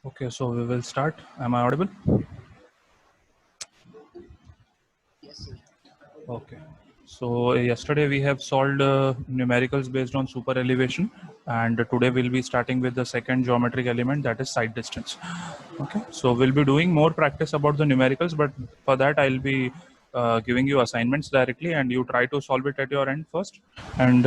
Okay, so we will start. Am I audible? Yes, sir. Okay. So yesterday we have solved numericals based on super elevation, and today we'll be starting with the second geometric element, that is side distance. Okay. So we'll be doing more practice about the numericals, but for that I'll be giving you assignments directly, and you try to solve it at your end first. And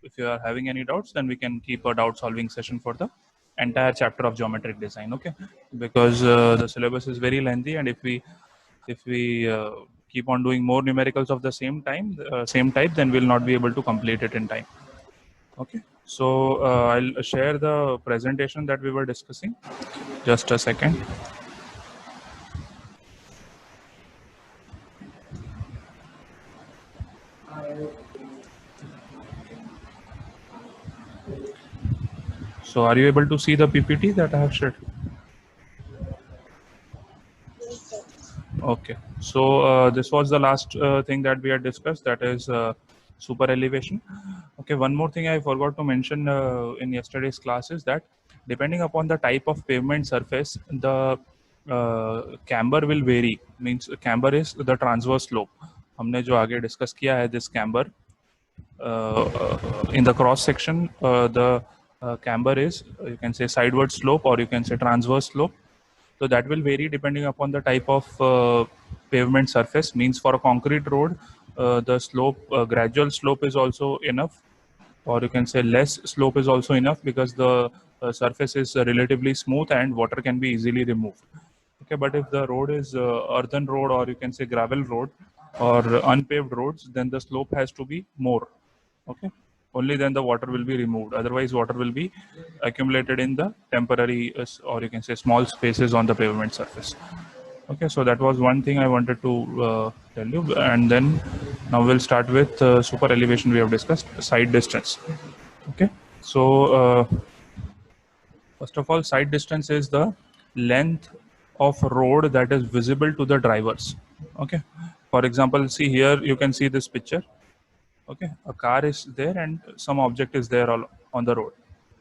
if you are having any doubts, then we can keep a doubt solving session for the entire chapter of geometric design. Okay, because the syllabus is very lengthy, and if we keep on doing more numericals of the same type, then we'll not be able to complete it in time. Okay, so I'll share the presentation that we were discussing. Just a second. So are you able to see the PPT that I have shared? Okay, so this was the last thing that we had discussed, that is super elevation. Okay, one more thing I forgot to mention in yesterday's class is that depending upon the type of pavement surface, the camber will vary. Means camber is the transverse slope. हमने जो आगे discuss किया है, this camber in the cross section, the camber is, you can say, sideward slope, or you can say transverse slope. So that will vary depending upon the type of pavement surface. Means for a concrete road, the slope, gradual slope is also enough, or you can say less slope is also enough, because the surface is relatively smooth and water can be easily removed. Okay, but if the road is earthen road, or you can say gravel road, or unpaved roads, then the slope has to be more. Okay, only then the water will be removed. Otherwise, water will be accumulated in the temporary, or you can say small spaces on the pavement surface. Okay, so that was one thing I wanted to tell you. And then now we'll start with super elevation. We have discussed side distance. Okay, so first of all, side distance is the length of road that is visible to the drivers. Okay, for example, see here, you can see this picture. Okay, a car is there and some object is there on the road.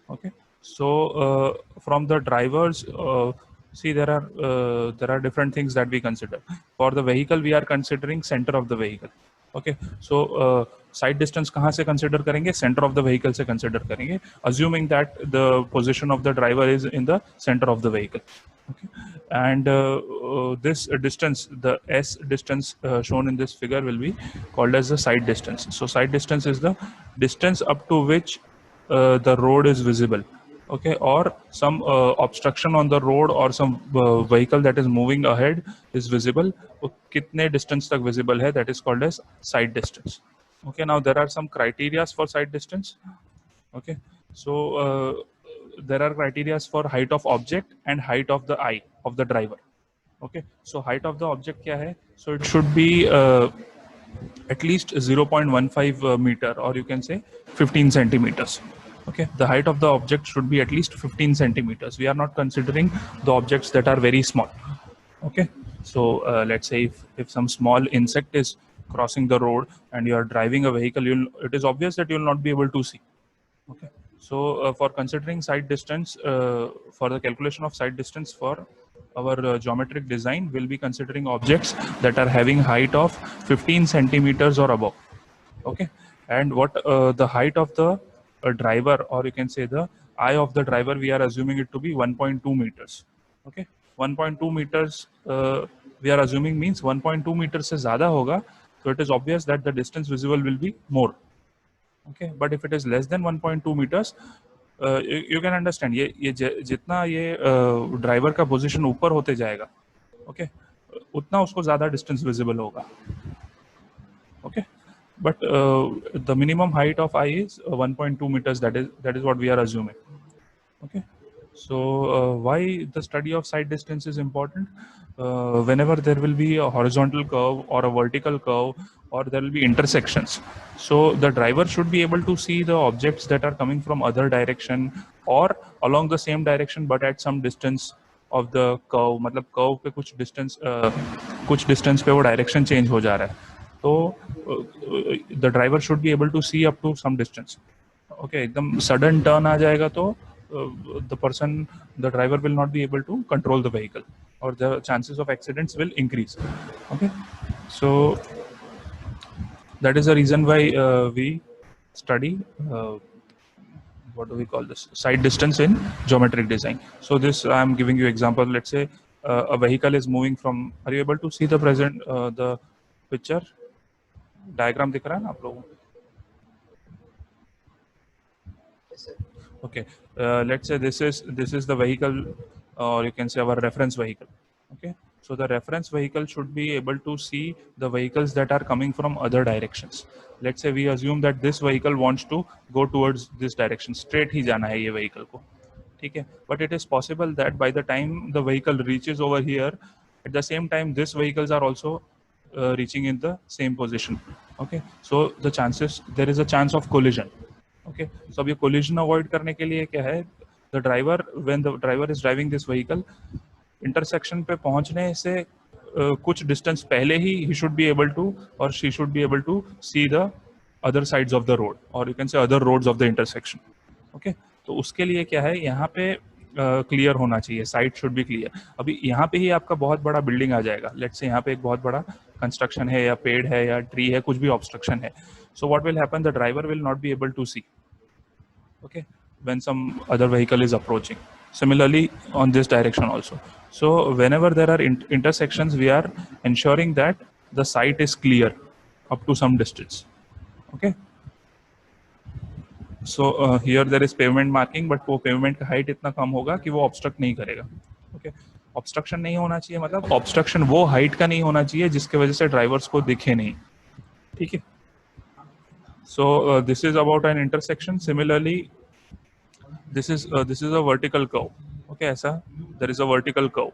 Okay, so from the drivers, see, there are different things that we consider. For the vehicle, we are considering center of the vehicle. Okay, so side distance कहाँ से consider करेंगे? Center of the vehicle से consider करेंगे, assuming that the position of the driver is in the center of the vehicle. Okay, and this distance, the S distance shown in this figure, will be called as the side distance. So side distance is the distance up to which the road is visible. Okay, or some obstruction on the road, or some vehicle that is moving ahead is visible. तो कितने distance तक visible है, that is called as side distance. Okay, now there are some criteria for side distance. Okay, so there are criteria for height of object and height of the eye of the driver. Okay, so height of the object क्या है? So it should be at least 0.15 meter, or you can say 15 centimeters. Okay, the height of the object should be at least 15 centimeters. We are not considering the objects that are very small. Okay, so let's say if some small insect is crossing the road and you are driving a vehicle, it is obvious that you will not be able to see. Okay, so for considering side distance, for the calculation of side distance for our geometric design, we'll be considering objects that are having height of 15 centimeters or above. Okay, and what the height of the driver, or you can say the eye of the driver, we are assuming it to be 1.2 meters. Okay, 1.2 meters we are assuming, means 1.2 meters से ज़्यादा होगा, so it is obvious that the distance visible will be more. Okay, but if it is less than 1.2 meters, you can understand, ये जितना ये driver का position ऊपर होते जाएगा, okay, उतना उसको ज़्यादा डिस्टेंस विजिबल होगा. Okay, but the minimum height of eye is 1.2 meters. That is what we are assuming. Okay, so why the study of side distance is important? Whenever there will be a horizontal curve or a vertical curve, or there will be intersections, so the driver should be able to see the objects that are coming from other direction or along the same direction, but at some distance of the curve. मतलब curve पे कुछ distance पे वो direction change हो जा रहा है, तो the driver should be able to see up to some distance. Okay, एकदम sudden turn आ जाएगा तो the driver will not be able to control the vehicle, or the chances of accidents will increase. Okay, so that is the reason why we study what do we call this, side distance in geometric design. So this I am giving you example. Let's say a vehicle is moving from, are you able to see the present the picture diagram दिख रहा है ना आप लोगों को? Yes, sir. Okay, let's say this is the vehicle, or you can say our reference vehicle. Okay, so the reference vehicle should be able to see the vehicles that are coming from other directions. Let's say we assume that this vehicle wants to go towards this direction, straight ही जाना है ये vehicle को, ठीक है? But it is possible that by the time the vehicle reaches over here, at the same time these vehicles are also reaching in the same position. Okay, so there is a chance of collision. Okay, so अब ये collision avoid करने के लिए क्या है, when the driver is driving this vehicle, intersection पे पहुंचने से कुछ distance पहले ही he should be able to, or she should be able to see the other sides of the road, or you can say other roads of the intersection. Okay, तो उसके लिए क्या है, यहाँ पे क्लियर होना चाहिए, साइड शुड बी क्लियर. अभी यहाँ पे ही आपका बहुत बड़ा बिल्डिंग आ जाएगा, लेट्स से यहाँ पे एक बहुत बड़ा कंस्ट्रक्शन है, या पेड़ है, या ट्री है, कुछ भी ऑब्स्ट्रक्शन है. So what will happen, the driver will not be able to see, okay, when some other vehicle is approaching. Similarly on this direction also. So whenever there are intersections, we are ensuring that the sight is clear up to some distance. Okay, so here there is pavement marking, but वो pavement का height इतना कम होगा कि वो obstruct नहीं करेगा. Okay, obstruction नहीं होना चाहिए, मतलब obstruction वो height का नहीं होना चाहिए जिसके वजह से drivers को दिखे नहीं. ठीक है. So this is about an intersection. Similarly, this is a vertical curve. Okay, ऐसा there is a vertical curve,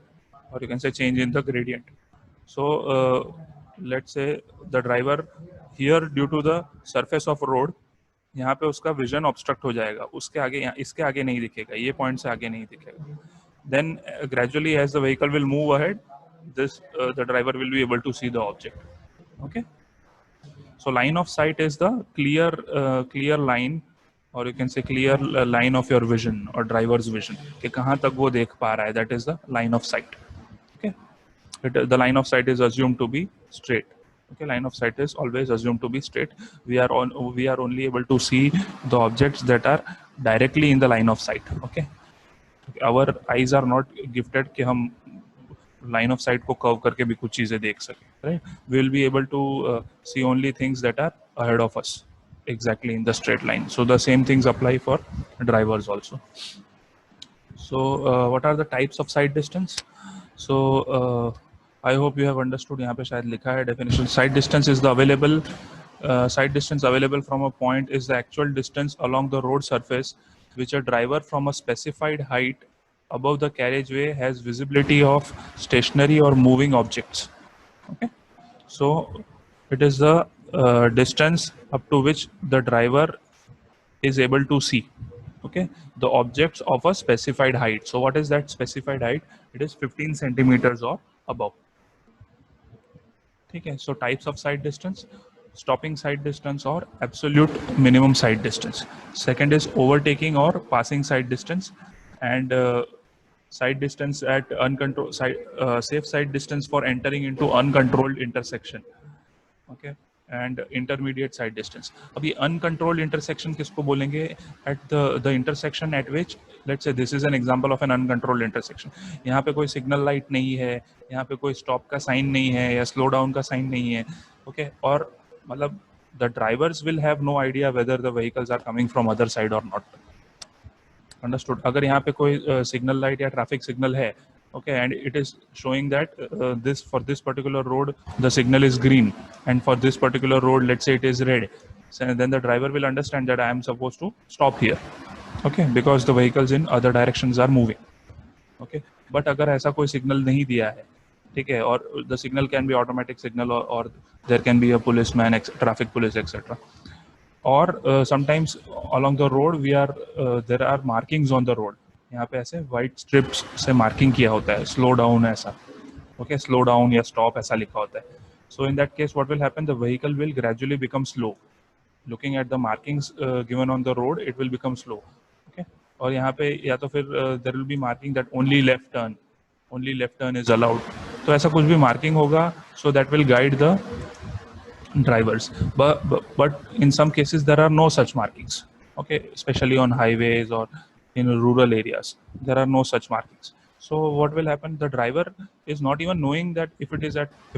or you can say change in the gradient. So let's say the driver here, due to the surface of road, यहाँ पे उसका vision obstruct हो जाएगा, उसके आगे, इसके आगे नहीं दिखेगा, ये point से आगे नहीं दिखेगा. Then gradually as the vehicle will move ahead, the driver will be able to see the object. Okay, so line of sight is the clear line, or you can say clear line of your vision or driver's vision, कि कहाँ तक वो देख पा रहा है, that is the line of sight. Okay, the line of sight is assumed to be straight. Okay, line of sight is always assumed to be straight. We are only able to see the objects that are directly in the line of sight. Okay, our eyes are not gifted कि हम line of sight को curve करके भी कुछ चीजें देख सकें, right? We will be able to see only things that are ahead of us, exactly in the straight line. So the same things apply for drivers also. So what are the types of sight distance? So I hope you have understood. यहाँ पे शायद लिखा है definition. Sight distance is the sight distance available from a point is the actual distance along the road surface which a driver from a specified height above the carriageway has visibility of stationary or moving objects. Okay, so it is the distance up to which the driver is able to see, okay, the objects of a specified height. So what is that specified height? It is 15 centimeters or above. Okay, so types of sight distance: stopping sight distance or absolute minimum sight distance. Second is overtaking or passing sight distance, and sight distance at uncontrolled safe sight distance for entering into uncontrolled intersection. Okay, and intermediate sight distance. अभी uncontrolled intersection किसको बोलेंगे? At the intersection at which, let's say this is an example of an uncontrolled intersection. यहाँ पे कोई signal light नहीं है, यहाँ पे कोई stop का sign नहीं है, या slow down का sign नहीं है. Okay, और मतलब the drivers will have no idea whether the vehicles are coming from other side or not. Understood? अगर यहाँ पे कोई signal light या traffic signal है, okay, and it is showing that for this particular road the signal is green, and for this particular road let's say it is red, so then the driver will understand that I am supposed to stop here, okay, because the vehicles in other directions are moving. Okay, but अगर ऐसा कोई signal नहीं दिया है, ठीक है, और the signal can be automatic signal, or there can be a policeman, traffic police, etc. or sometimes along the road there are markings on the road. यहाँ पे ऐसे white strips से marking किया होता है, slow down ऐसा, okay, slow down या stop ऐसा लिखा होता है. So in that case what will happen, the vehicle will gradually become slow. Looking at the markings given on the road, it will become slow. Okay, और यहाँ पे या तो फिर there will be marking that only left turn is allowed, तो ऐसा कुछ भी मार्किंग होगा, so that will guide the drivers. But in some cases there are no such markings, okay, especially on highways or in rural areas there are no such markings. So what will happen, the driver is not even knowing that if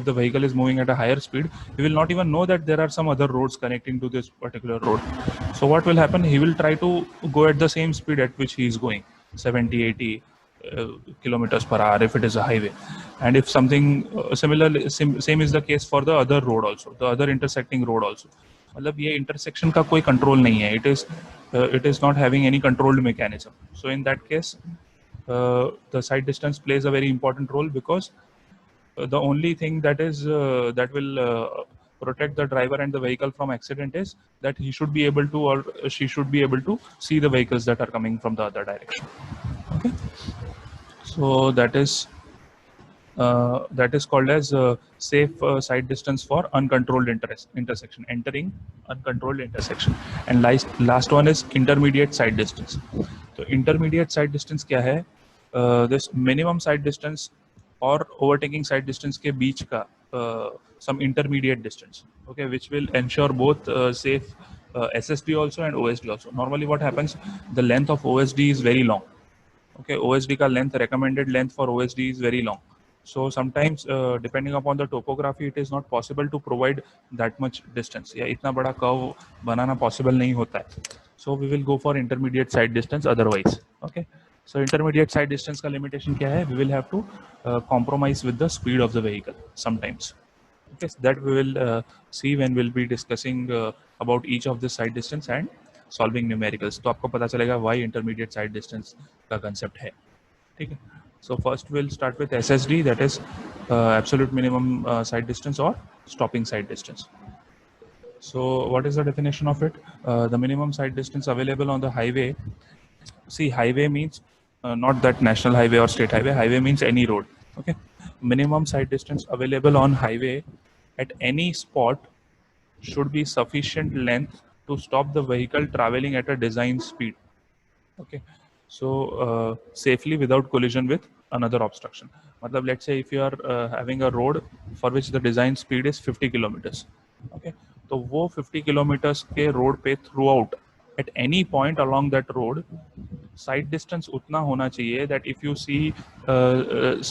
the vehicle is moving at a higher speed, he will not even know that there are some other roads connecting to this particular road. So what will happen, he will try to go at the same speed at which he is going, 70, 80 kilometers per hour if it is a highway. And if something same is the case for the other road also, the other intersecting road also. मतलब ये intersection का कोई control नहीं है, it is not having any controlled mechanism. So in that case the side distance plays a very important role, because the only thing that will protect the driver and the vehicle from accident is that he should be able to, or she should be able to see the vehicles that are coming from the other direction. Okay, so that is called as safe side distance for uncontrolled intersection, entering uncontrolled intersection. And last one is intermediate side distance. So intermediate side distance क्या है? This minimum side distance और overtaking side distance के बीच का some intermediate distance, okay, which will ensure both safe SSD also and OSD also. Normally what happens, the length of OSD is very long. Okay, OSD का length, recommended length for OSD is very long. So sometimes depending upon the topography, it is not possible to provide that much distance. या इतना बड़ा curve बनाना possible नहीं होता है. So we will go for intermediate side distance otherwise. Okay. So intermediate side distance का limitation क्या है? We will have to compromise with the speed of the vehicle sometimes. Okay, so that we will see when we'll be discussing about each of the side distance and solving numericals. तो आपको पता चलेगा why intermediate side distance का concept है. ठीक है. So first we'll start with SSD, that is absolute minimum side distance or stopping side distance. So what is the definition of it? The minimum side distance available on the highway. See, highway means not that national highway or state highway. Highway means any road. Okay. Minimum side distance available on highway at any spot should be sufficient length to stop the vehicle traveling at a design speed. Okay. So safely without collision with another obstruction. मतलब let's say if you are having a road for which the design speed is 50 kilometers. Okay. तो वो 50 kilometers के road पे throughout at any point along that road side distance उतना होना चाहिए that if you see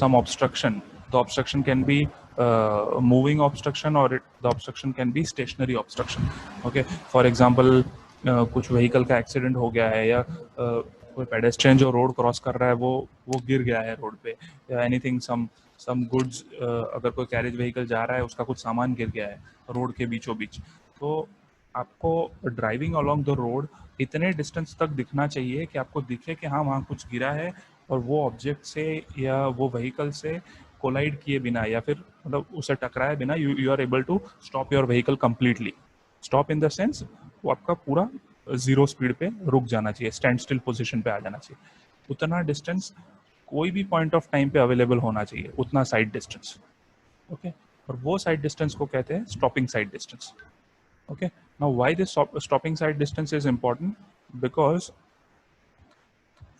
some obstruction, the obstruction can be moving obstruction or the obstruction can be stationary obstruction. Okay, for example कुछ vehicle का accident हो गया है या कोई pedestrian जो road cross कर रहा है वो गिर गया है road पे, या anything some goods अगर कोई carriage vehicle जा रहा है उसका कुछ सामान गिर गया है road के बीचों बीच, तो आपको ड्राइविंग अलोंग द रोड इतने डिस्टेंस तक दिखना चाहिए कि आपको दिखे कि हाँ वहाँ कुछ गिरा है और वो ऑब्जेक्ट से या वो व्हीकल से कोलाइड किए बिना या फिर मतलब उसे टकराए बिना you are able to stop your vehicle completely. Stop in the sense वो आपका पूरा जीरो स्पीड पे रुक जाना चाहिए, स्टैंड स्टिल पोजिशन पे आ जाना चाहिए. उतना डिस्टेंस कोई भी पॉइंट ऑफ टाइम पे अवेलेबल होना चाहिए, उतना साइड डिस्टेंस. ओके, और वो साइड डिस्टेंस को कहते हैं stopping sight distance. Okay, now why this stopping side distance is important? Because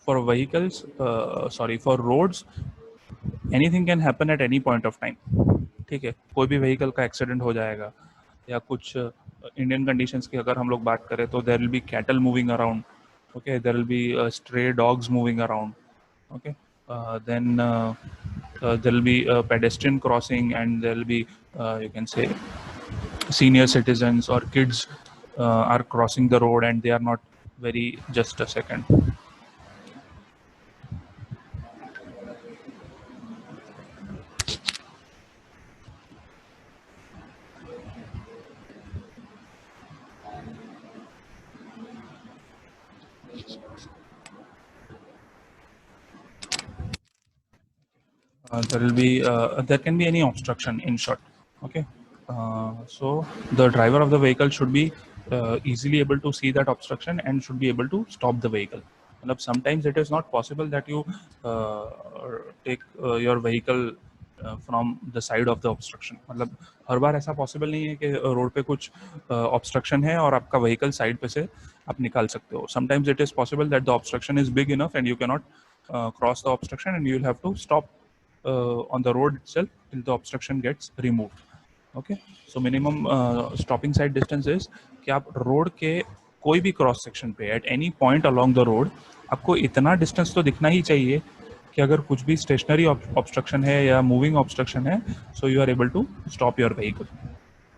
for vehicles, for roads, anything can happen at any point of time. ठीक है, कोई भी vehicle का accident हो जाएगा या कुछ Indian conditions की अगर हम लोग बात करें तो there will be cattle moving around. Okay, there will be stray dogs moving around. Okay, then there will be a pedestrian crossing and there will be you can say senior citizens or kids are crossing the road and they are not very, just a second. There can be any obstruction in short. Okay, so the driver of the vehicle should be easily able to see that obstruction and should be able to stop the vehicle. Sometimes it is not possible that you take your vehicle from the side of the obstruction. मतलब हर बार ऐसा possible नहीं है कि road पे कुछ obstruction है और आपका व्हीकल साइड पे से आप निकाल सकते हो। Sometimes it is possible that the obstruction is big enough and you can not cross the obstruction and you will have to stop on the road itself till the obstruction gets removed. Okay, so minimum stopping sight distance is कि आप road के कोई भी cross section पे at any point along the road आपको इतना distance तो दिखना ही चाहिए कि अगर कुछ भी स्टेशनरी ऑब्स्ट्रक्शन है या मूविंग ऑब्स्ट्रक्शन है, so you are able to stop your vehicle.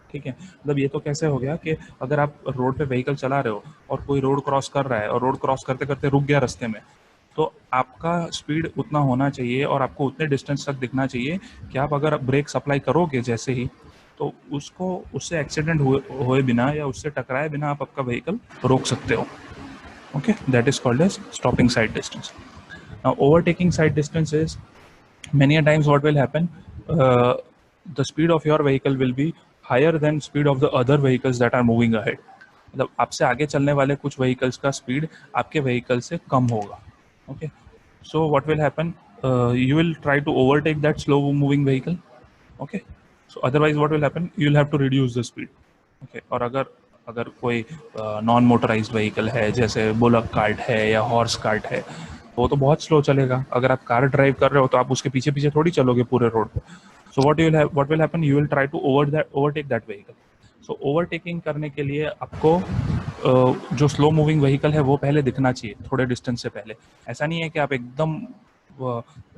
ठीक है, मतलब ये तो कैसे हो गया कि अगर आप रोड पे व्हीकल चला रहे हो और कोई रोड क्रॉस कर रहा है और रोड क्रॉस करते करते रुक गया रास्ते में, तो आपका स्पीड उतना होना चाहिए और आपको उतने डिस्टेंस तक दिखना चाहिए कि आप अगर ब्रेक सप्लाई करोगे जैसे ही, तो उसको उससे एक्सीडेंट हुए बिना या उससे टकराए बिना आप आपका व्हीकल रोक सकते हो। Okay, that is called as stopping sight distance. Now, overtaking side distance is many a times what will happen. The speed of your vehicle will be higher than speed of the other vehicles that are moving ahead. मतलब आपसे आगे चलने वाले कुछ vehicles का speed आपके vehicle से कम होगा। Okay, so what will happen? You will try to overtake that slow moving vehicle. Okay, so otherwise what will happen? You will have to reduce the speed. Okay, और अगर अगर कोई non motorised vehicle है जैसे bullock cart है या horse cart है, वो तो बहुत स्लो चलेगा। अगर आप कार ड्राइव कर रहे हो तो आप उसके पीछे पीछे थोड़ी चलोगे पूरे रोड पे। So what will happen, you will try to overtake that vehicle. So overtaking करने के लिए आपको जो स्लो मूविंग व्हीकल है वो पहले दिखना चाहिए थोड़े डिस्टेंस से पहले। ऐसा नहीं है कि आप एकदम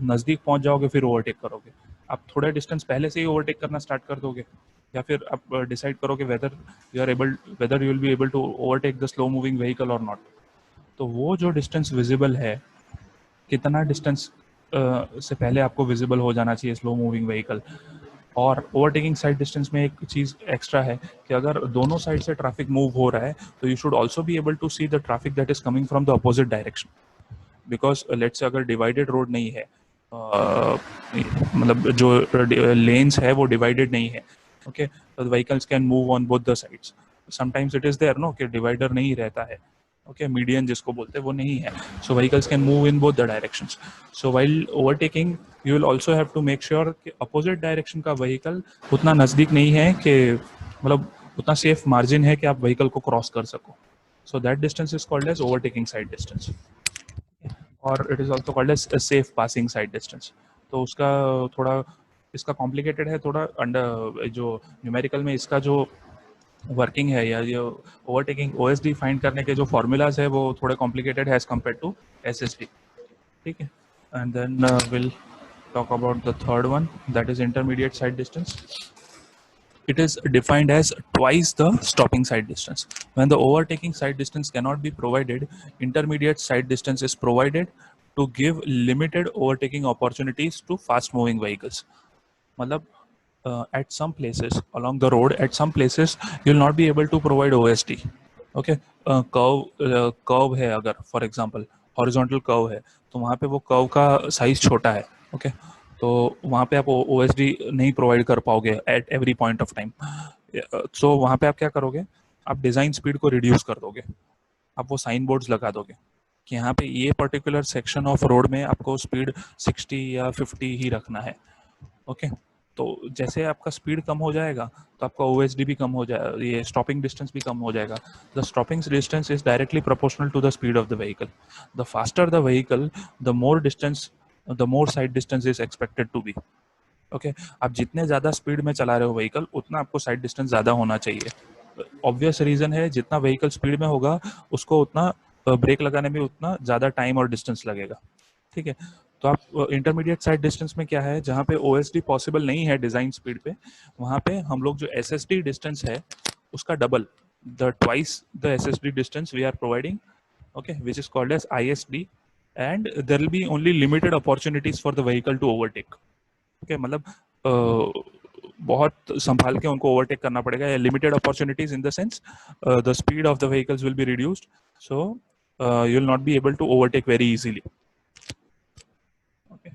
नज़दीक पहुंच जाओगे फिर ओवरटेक करोगे। आप थोड़े डिस्टेंस पहले से ही ओवरटेक करना स्टार्ट कर दोगे, या फिर आप डिसाइड करोगे whether you will be able to overtake the slow moving vehicle और नॉट। तो वो जो डिस्टेंस विजिबल है, कितना डिस्टेंस से पहले आपको विजिबल हो जाना चाहिए स्लो मूविंग व्हीकल। और ओवरटेकिंग साइड डिस्टेंस में एक चीज़ एक्स्ट्रा है कि अगर दोनों साइड से ट्रैफिक मूव हो रहा है तो you should also be able to see the traffic that is coming from the opposite direction. Because let's say अगर डिवाइडेड रोड नहीं है, मतलब जो लेन्स है वो डिवाइडेड नहीं है, ओके, तो vehicles can move on both the sides. Sometimes it is there no कि डिवाइडर नहीं रहता है, ओके, मीडियन जिसको बोलते हैं वो नहीं है, so vehicles can move in both the directions. So while overtaking you will also have to make sure कि अपोजिट डायरेक्शन का व्हीकल उतना नज़दीक नहीं है कि मतलब उतना सेफ मार्जिन है कि आप व्हीकल को क्रॉस कर सको। So that distance is called as overtaking sight distance, और it is also called as safe passing sight distance. तो उसका थोड़ा इसका कॉम्प्लिकेटेड है थोड़ा, अंडर जो न्यूमेरिकल में इसका जो वर्किंग है या ये ओवरटेकिंग ओएसडी फाइंड करने के जो फॉर्मूलाज है वो थोड़े कॉम्प्लिकेटेड है एज कम्पेयर टू एसएसडी। ठीक है, and then will talk about the third one, that is intermediate sight distance. It is defined as twice the stopping side distance. When the overtaking side distance cannot be provided, intermediate side distance is provided to give limited overtaking opportunities to fast moving vehicles. मतलब at some places along the road, at some places you will not be able to provide OSD. Okay, curve है अगर for example horizontal curve है तो वहाँ पे वो curve का size छोटा है, okay, तो वहाँ पे आप OSD नहीं प्रोवाइड कर पाओगे at every point of time. So वहाँ पे आप क्या करोगे, आप डिज़ाइन स्पीड को रिड्यूस कर दोगे, आप वो साइन बोर्ड्स लगा दोगे कि यहाँ पे ये पर्टिकुलर सेक्शन ऑफ रोड में आपको स्पीड 60 या 50 ही रखना है। ओके, तो जैसे आपका स्पीड कम हो जाएगा तो आपका OSD भी कम हो जाएगा, ये स्टॉपिंग डिस्टेंस भी कम हो जाएगा। The stopping distance is directly proportional to the speed of the vehicle. The faster the vehicle, the more distance, the more sight distance is expected to be. Okay, आप जितने ज़्यादा स्पीड में चला रहे हो व्हीकल उतना आपको साइड डिस्टेंस ज़्यादा होना चाहिए। ऑब्वियस रीज़न है, जितना व्हीकल स्पीड में होगा उसको उतना ब्रेक लगाने में उतना ज़्यादा टाइम और डिस्टेंस लगेगा। ठीक है, तो आप इंटरमीडिएट साइड डिस्टेंस में क्या है, जहाँ पे OSD पॉसिबल नहीं है डिज़ाइन स्पीड पे, वहाँ पे हम लोग जो SSD डिस्टेंस है उसका double, the twice the SSD distance we are providing, okay, which is called as ISD, and there will be only limited opportunities for the vehicle to overtake. Okay, मतलब बहुत संभाल के उनको ओवरटेक करना पड़ेगा। Limited opportunities in the sense the speed of the vehicles will be reduced, so you will not be able to overtake very easily. Okay,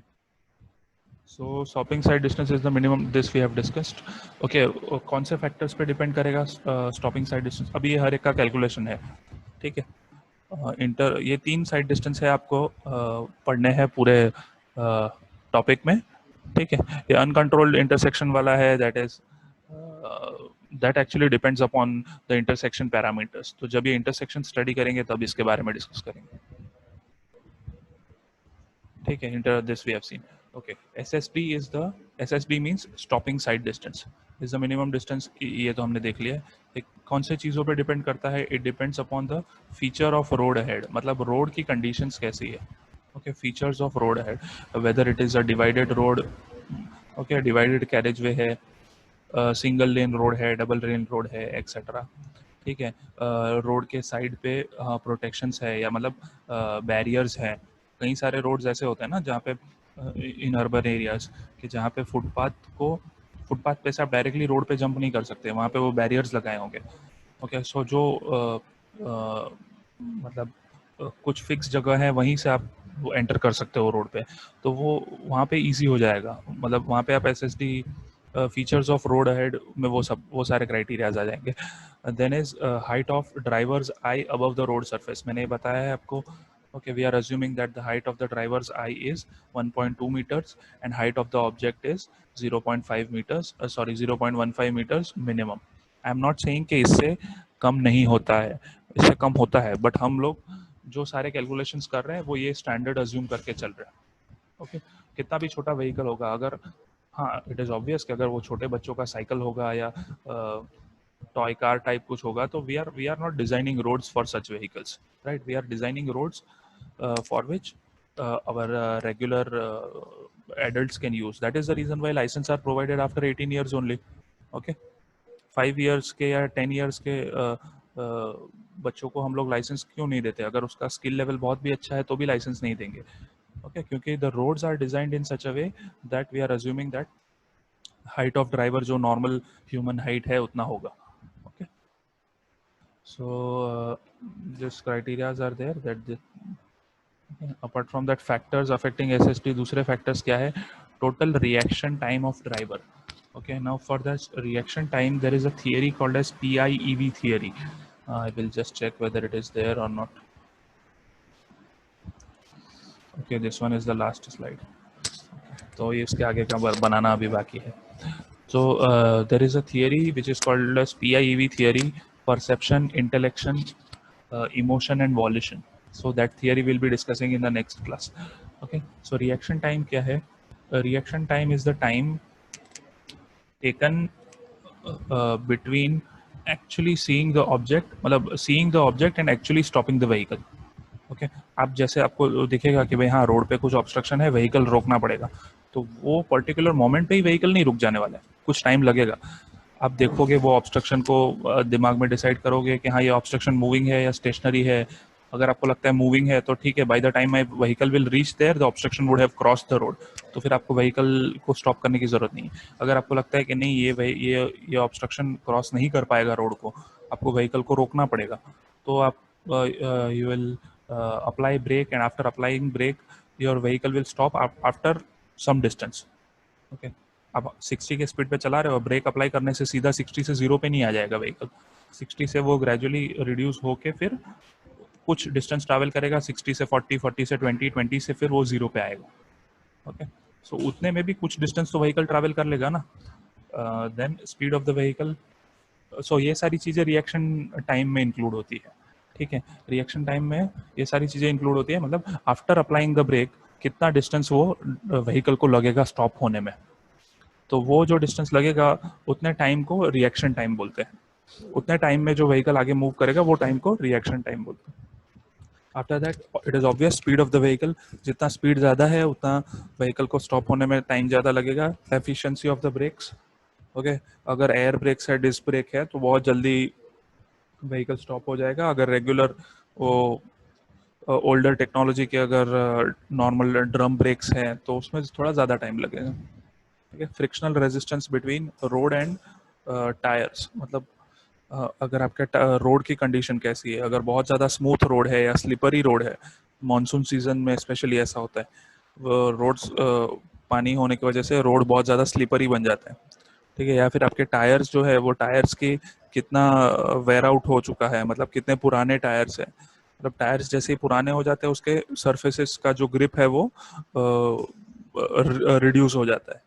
so stopping sight distance is the minimum, this we have discussed. Okay, कौन से factors पे depend करेगा stopping sight distance, अभी ये हर एक का calculation है। ठीक है, ये 3 साइड डिस्टेंस है आपको पढ़ने हैं पूरे टॉपिक में। ठीक है। ये अनकंट्रोल्ड इंटरसेक्शन वाला है, that actually depends upon the intersection parameters. तो जब ये इंटरसेक्शन स्टडी करेंगे तब इसके बारे में डिस्कस करेंगे। ठीक है, inter this we have seen. Okay, SSD is the, SSD means stopping sight distance, is the minimum distance. ये तो हमने देख लिया है। एक कौन से चीज़ों पे डिपेंड करता है? It depends upon the feature of road ahead, मतलब रोड की कंडीशंस कैसी है। Okay, features of road ahead, whether it is a divided road, okay, divided carriage way है, सिंगल लेन रोड है, डबल लेन रोड है, etcetera. ठीक है, road के साइड पे प्रोटेक्शंस है, या मतलब बैरियर्स हैं। कई सारे रोड्स ऐसे होते हैं ना जहाँ पे इन अर्बन एरियाज कि जहाँ पे फुटपाथ पे से आप डायरेक्टली रोड पे जंप नहीं कर सकते, वहाँ पे वो बैरियर्स लगाए होंगे। ओके, सो जो मतलब कुछ फिक्स जगह है वहीं से आप वो एंटर कर सकते हो रोड पे, तो वो वहाँ पे इजी हो जाएगा। मतलब वहाँ पे आप SSD features of road ahead में वो सारे क्राइटेरियाज आ जाएंगे। Then is height of drivers eye above the road surface, मैंने बताया है आपको। Okay, we are assuming that the height of the driver's eye is 1.2 meters and height of the object is 0.5 meters, 0.15 meters minimum. I am not saying कि इससे कम नहीं होता है, इससे कम होता है, बट हम लोग जो सारे कैलकुलेशंस कर रहे हैं वो ये स्टैंडर्ड अज्यूम करके चल रहे हैं। ओके, कितना भी छोटा व्हीकल होगा, अगर, हाँ, इट इज़ ऑब्वियस कि अगर वो छोटे बच्चों का साइकिल होगा या टॉय कार टाइप कुछ होगा, तो we are not designing roads for such vehicles, right? We are designing roads for which our regular adults can use. That is the reason why license are provided after 18 years only. Okay, 5 years के या 10 years के बच्चों को हम लोग licence क्यों नहीं देते? अगर उसका स्किल लेवल बहुत भी अच्छा है तो भी लाइसेंस नहीं देंगे। ओके, क्योंकि the roads are designed in such a way that we are assuming that height of driver जो नॉर्मल ह्यूमन हाइट है उतना होगा। Okay, so this criterias are there that apart from that factors affecting SSD, दूसरे factors क्या है? Total reaction time of driver. Okay, now for this reaction time there is a theory called as PIEV theory. I will just check whether it is there or not. Okay, this one is the last slide. तो ये इसके आगे का बनाना अभी बाकी है। So there is a theory which is called as PIEV theory: perception, intellection, emotion and volition. So that theory we'll be discussing in the next class. Okay, so reaction time क्या है? Reaction time is the time taken between actually seeing the object, मतलब seeing the object and actually stopping the vehicle. Okay, आप जैसे आपको दिखेगा कि भाई हाँ रोड पे कुछ ऑब्स्ट्रक्शन है, व्हीकल रोकना पड़ेगा, तो वो पर्टिकुलर मोमेंट पे ही व्हीकल नहीं रुक जाने वाला है, कुछ टाइम लगेगा। आप देखोगे वो ऑब्स्ट्रक्शन को, दिमाग में डिसाइड करोगे कि हाँ ये ऑब्स्ट्रक्शन मूविंग है या स्टेशनरी है। अगर आपको लगता है मूविंग है तो ठीक है, by the time my vehicle will reach there the obstruction would have cross the road, तो फिर आपको व्हीकल को स्टॉप करने की जरूरत नहीं है। अगर आपको लगता है कि नहीं ये ऑब्स्ट्रक्शन क्रॉस नहीं कर पाएगा रोड को, आपको व्हीकल को रोकना पड़ेगा, तो आप you will apply brake, and after applying brake your vehicle will stop after some distance. Okay, अब 60 के स्पीड पे चला रहे हो, ब्रेक अप्लाई करने से सीधा 60 से 0 पे नहीं आ जाएगा व्हीकल, 60 से वो ग्रेजुअली रिड्यूस होके फिर कुछ डिस्टेंस ट्रैवल करेगा, 60 से 40, 40 से 20, 20 से फिर वो 0 पे आएगा। ओके, सो उतने में भी कुछ डिस्टेंस तो व्हीकल ट्रैवल कर लेगा ना। Then speed of the vehicle, so ये सारी चीज़ें रिएक्शन टाइम में इंक्लूड होती है। ठीक है, रिएक्शन टाइम में ये सारी चीज़ें इंक्लूड होती है, मतलब आफ्टर अप्लाइंग द ब्रेक कितना डिस्टेंस वो व्हीकल को लगेगा स्टॉप होने में, तो वो जो डिस्टेंस लगेगा उतने टाइम को रिएक्शन टाइम बोलते हैं। उतने टाइम में जो व्हीकल आगे मूव करेगा वो टाइम को रिएक्शन टाइम बोलते हैं। After that it is obvious speed of the vehicle, जितना स्पीड ज़्यादा है उतना व्हीकल को स्टॉप होने में टाइम ज़्यादा लगेगा। Efficiency of the brakes, okay, अगर एयर ब्रेक्स है, डिस्क ब्रेक है, तो बहुत जल्दी व्हीकल स्टॉप हो जाएगा। अगर रेगुलर वो ओल्डर टेक्नोलॉजी के अगर नॉर्मल ड्रम ब्रेक्स हैं तो उसमें थोड़ा ज़्यादा टाइम लगेगा। ठीक है, frictional resistance between road and tyres, मतलब अगर आपके रोड की कंडीशन कैसी है, अगर बहुत ज़्यादा स्मूथ रोड है या स्लिपरी रोड है, मानसून सीजन में स्पेशली ऐसा होता है, रोड्स पानी होने की वजह से रोड बहुत ज़्यादा स्लिपरी बन जाता है। ठीक है, या फिर आपके टायर्स जो है वो टायर्स की कितना वेयर आउट हो चुका है, मतलब कितने पुराने टायर्स हैं। मतलब टायर्स जैसे ही पुराने हो जाते हैं उसके सरफेसेस का जो ग्रिप है वो रिड्यूस हो जाता है,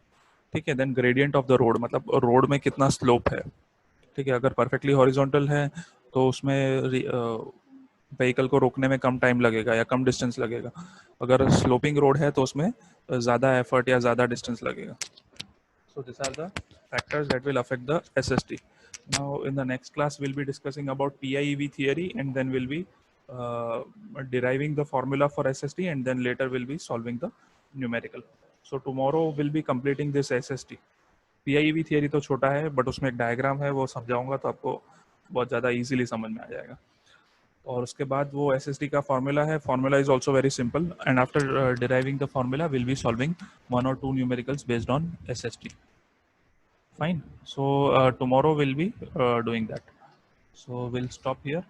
ठीक है। Then gradient of the road, मतलब रोड में कितना स्लोप है, ठीक है। अगर परफेक्टली हॉरिजॉन्टल है तो उसमें व्हीकल को रोकने में कम टाइम लगेगा या कम डिस्टेंस लगेगा। अगर स्लोपिंग रोड है तो उसमें ज़्यादा एफर्ट या ज़्यादा डिस्टेंस लगेगा। So these are the factors that will affect the SST. Now in the next class we'll be discussing about PIEV theory, and then we'll be uh, deriving the formula for SST, and then later we'll be solving the numerical. So tomorrow we'll be completing this SST. PIEV theory तो छोटा है, but उसमें एक diagram है, वो समझाऊंगा तो आपको बहुत ज़्यादा easily समझ में आ जाएगा। और उसके बाद वो SST का फॉर्मूला है, formula is also very simple, and after deriving the formula will be solving 1 or 2 numericals based on SST. Fine. So tomorrow we'll be doing that. So we'll stop here.